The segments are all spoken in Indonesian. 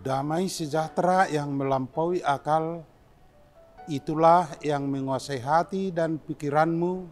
Damai sejahtera yang melampaui akal, itulah yang menguasai hati dan pikiranmu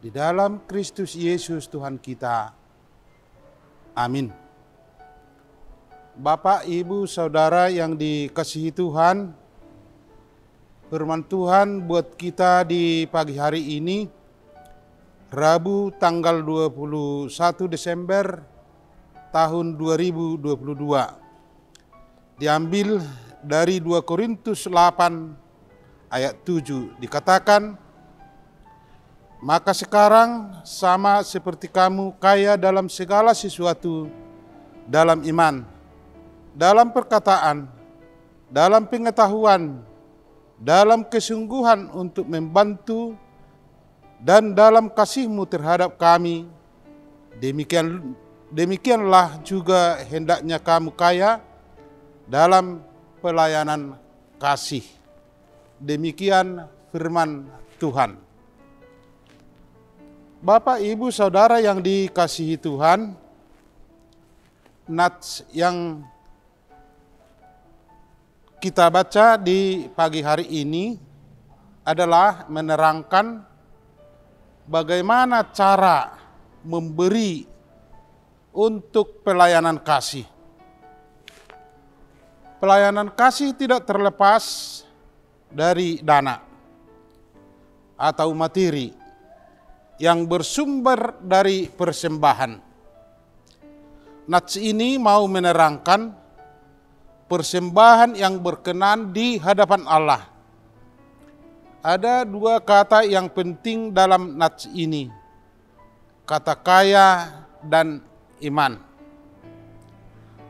di dalam Kristus Yesus Tuhan kita. Amin. Bapak, Ibu, Saudara yang dikasihi Tuhan, firman Tuhan buat kita di pagi hari ini, Rabu tanggal 21 Desember tahun 2022. Diambil dari 2 Korintus 8 ayat 7, dikatakan, maka sekarang sama seperti kamu kaya dalam segala sesuatu, dalam iman, dalam perkataan, dalam pengetahuan, dalam kesungguhan untuk membantu, dan dalam kasihmu terhadap kami, demikianlah juga hendaknya kamu kaya dalam pelayanan kasih. Demikian firman Tuhan. Bapak, Ibu, Saudara yang dikasihi Tuhan, nats yang kita baca di pagi hari ini adalah menerangkan bagaimana cara memberi untuk pelayanan kasih. Pelayanan kasih tidak terlepas dari dana atau materi yang bersumber dari persembahan. Nats ini mau menerangkan persembahan yang berkenan di hadapan Allah. Ada 2 kata yang penting dalam nats ini, kata kaya dan iman.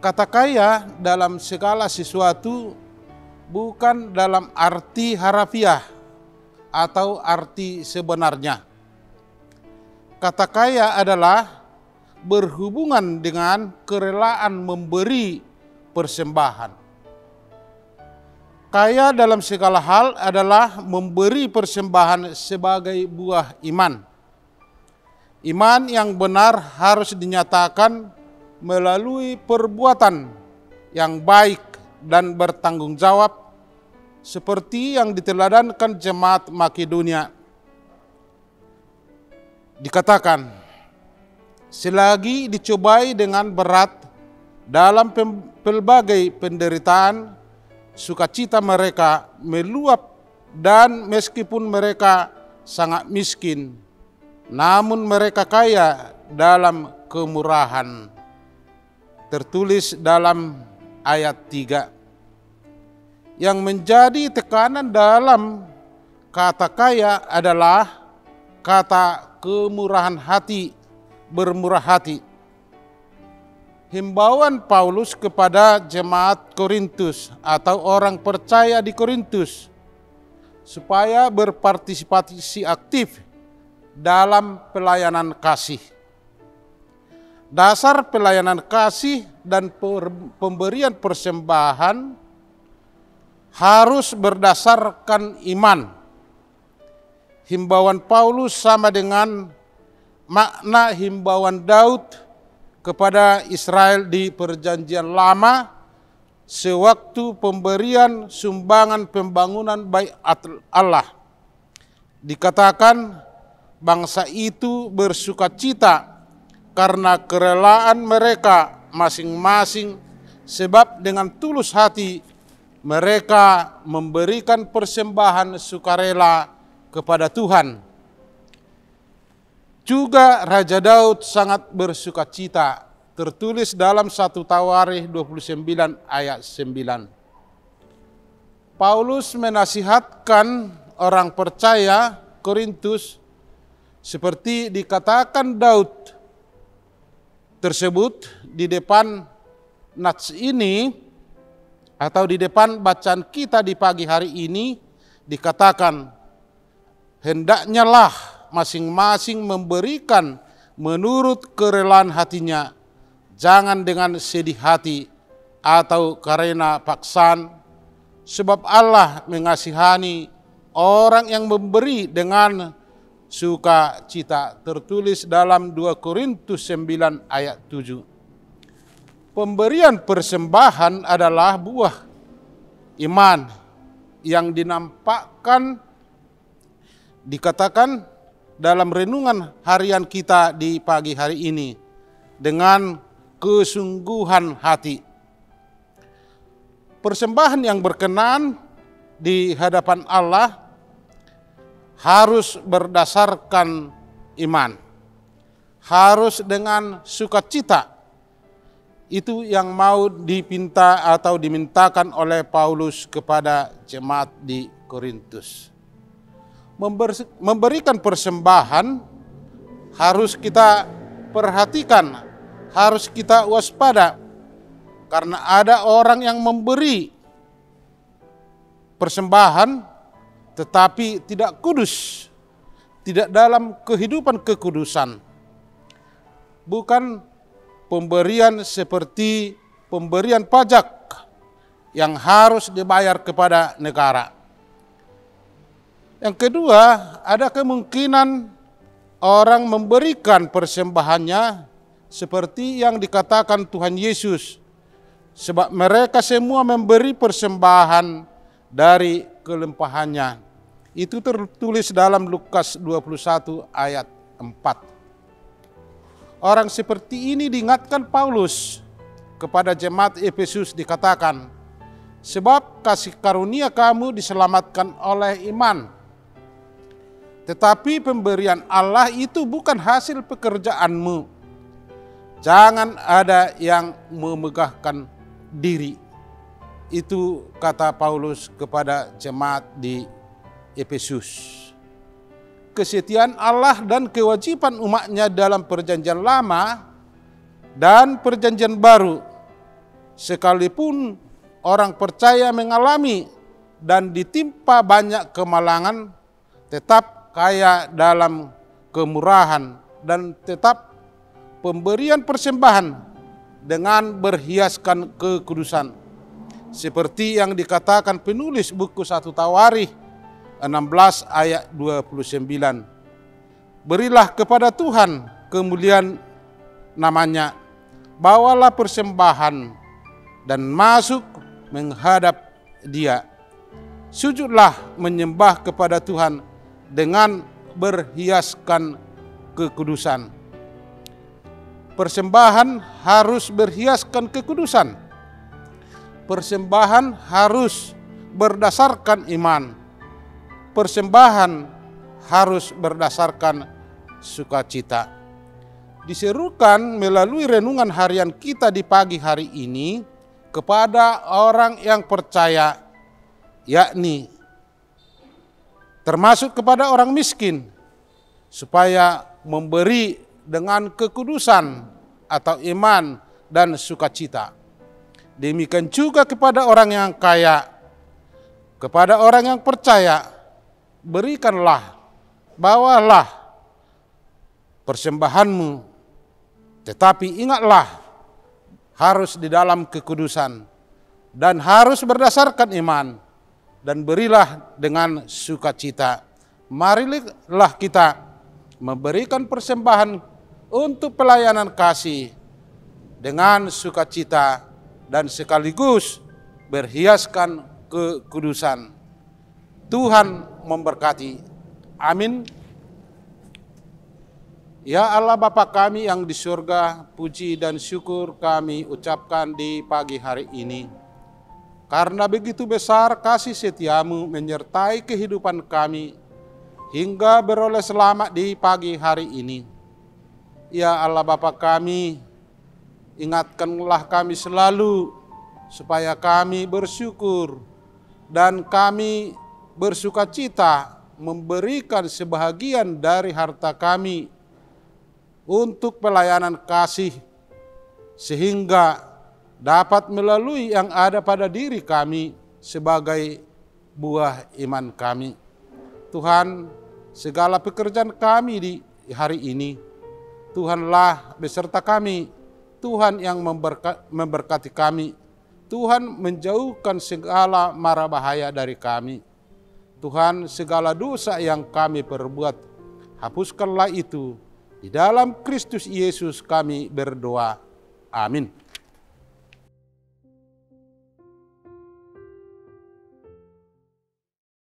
Kata kaya dalam segala sesuatu bukan dalam arti harafiah atau arti sebenarnya. Kata kaya adalah berhubungan dengan kerelaan memberi persembahan. Kaya dalam segala hal adalah memberi persembahan sebagai buah iman. Iman yang benar harus dinyatakan melalui perbuatan yang baik dan bertanggung jawab, seperti yang diteladankan jemaat Makedonia. Dikatakan, selagi dicobai dengan berat dalam pelbagai penderitaan, sukacita mereka meluap, dan meskipun mereka sangat miskin, namun mereka kaya dalam kemurahan. Tertulis dalam ayat 3. Yang menjadi tekanan dalam kata kaya adalah kata kemurahan hati, bermurah hati. Himbauan Paulus kepada jemaat Korintus atau orang percaya di Korintus supaya berpartisipasi aktif dalam pelayanan kasih. Dasar pelayanan kasih dan pemberian persembahan harus berdasarkan iman. Himbauan Paulus sama dengan makna himbauan Daud kepada Israel di Perjanjian Lama sewaktu pemberian sumbangan pembangunan bait Allah. Dikatakan bangsa itu bersukacita karena kerelaan mereka masing-masing, sebab dengan tulus hati mereka memberikan persembahan sukarela kepada Tuhan. Juga Raja Daud sangat bersukacita, tertulis dalam 1 Tawarikh 29 ayat 9. Paulus menasihatkan orang percaya Korintus seperti dikatakan Daud tersebut di depan nats ini atau di depan bacaan kita di pagi hari ini, dikatakan hendaknya lah masing-masing memberikan menurut kerelaan hatinya, jangan dengan sedih hati atau karena paksaan, sebab Allah mengasihani orang yang memberi dengan sukacita, tertulis dalam 2 Korintus 9 ayat 7. Pemberian persembahan adalah buah iman yang dinampakkan, dikatakan dalam renungan harian kita di pagi hari ini, dengan kesungguhan hati. Persembahan yang berkenan di hadapan Allah harus berdasarkan iman, harus dengan sukacita. Itu yang mau dipinta atau dimintakan oleh Paulus kepada jemaat di Korintus. Memberikan persembahan harus kita perhatikan, harus kita waspada, karena ada orang yang memberi persembahan tetapi tidak kudus, tidak dalam kehidupan kekudusan. Bukan pemberian seperti pemberian pajak yang harus dibayar kepada negara. Yang kedua, ada kemungkinan orang memberikan persembahannya seperti yang dikatakan Tuhan Yesus, sebab mereka semua memberi persembahan dari kelimpahannya. Itu tertulis dalam Lukas 21 ayat 4. Orang seperti ini diingatkan Paulus kepada jemaat Efesus, dikatakan, sebab kasih karunia kamu diselamatkan oleh iman. Tetapi pemberian Allah itu bukan hasil pekerjaanmu. Jangan ada yang memegahkan diri. Itu kata Paulus kepada jemaat di Efesus. Kesetiaan Allah dan kewajiban umatnya dalam perjanjian lama dan perjanjian baru, sekalipun orang percaya mengalami dan ditimpa banyak kemalangan, tetap kaya dalam kemurahan dan tetap pemberian persembahan dengan berhiaskan kekudusan. Seperti yang dikatakan penulis buku 1 Tawarikh 16 ayat 29. Berilah kepada Tuhan kemuliaan namanya, bawalah persembahan dan masuk menghadap Dia. Sujudlah menyembah kepada Tuhan dengan berhiaskan kekudusan. Persembahan harus berhiaskan kekudusan. Persembahan harus berdasarkan iman. Persembahan harus berdasarkan sukacita. Diserukan melalui renungan harian kita di pagi hari ini kepada orang yang percaya, yakni termasuk kepada orang miskin, supaya memberi dengan kekudusan atau iman dan sukacita. Demikian juga kepada orang yang kaya, kepada orang yang percaya, berikanlah, bawalah persembahanmu, tetapi ingatlah harus di dalam kekudusan dan harus berdasarkan iman. dan berilah dengan sukacita. Marilah kita memberikan persembahan untuk pelayanan kasih dengan sukacita dan sekaligus berhiaskan kekudusan. Tuhan memberkati. Amin. Ya Allah Bapa kami yang di surga, puji dan syukur kami ucapkan di pagi hari ini. Karena begitu besar kasih setiamu menyertai kehidupan kami hingga beroleh selamat di pagi hari ini. Ya Allah Bapa kami, ingatkanlah kami selalu supaya kami bersyukur dan kami bersukacita memberikan sebahagian dari harta kami untuk pelayanan kasih, sehingga dapat melalui yang ada pada diri kami sebagai buah iman kami. Tuhan, segala pekerjaan kami di hari ini, Tuhanlah beserta kami. Tuhan yang memberkati kami. Tuhan menjauhkan segala mara bahaya dari kami. Tuhan, segala dosa yang kami perbuat, hapuskanlah itu. Di dalam Kristus Yesus kami berdoa. Amin.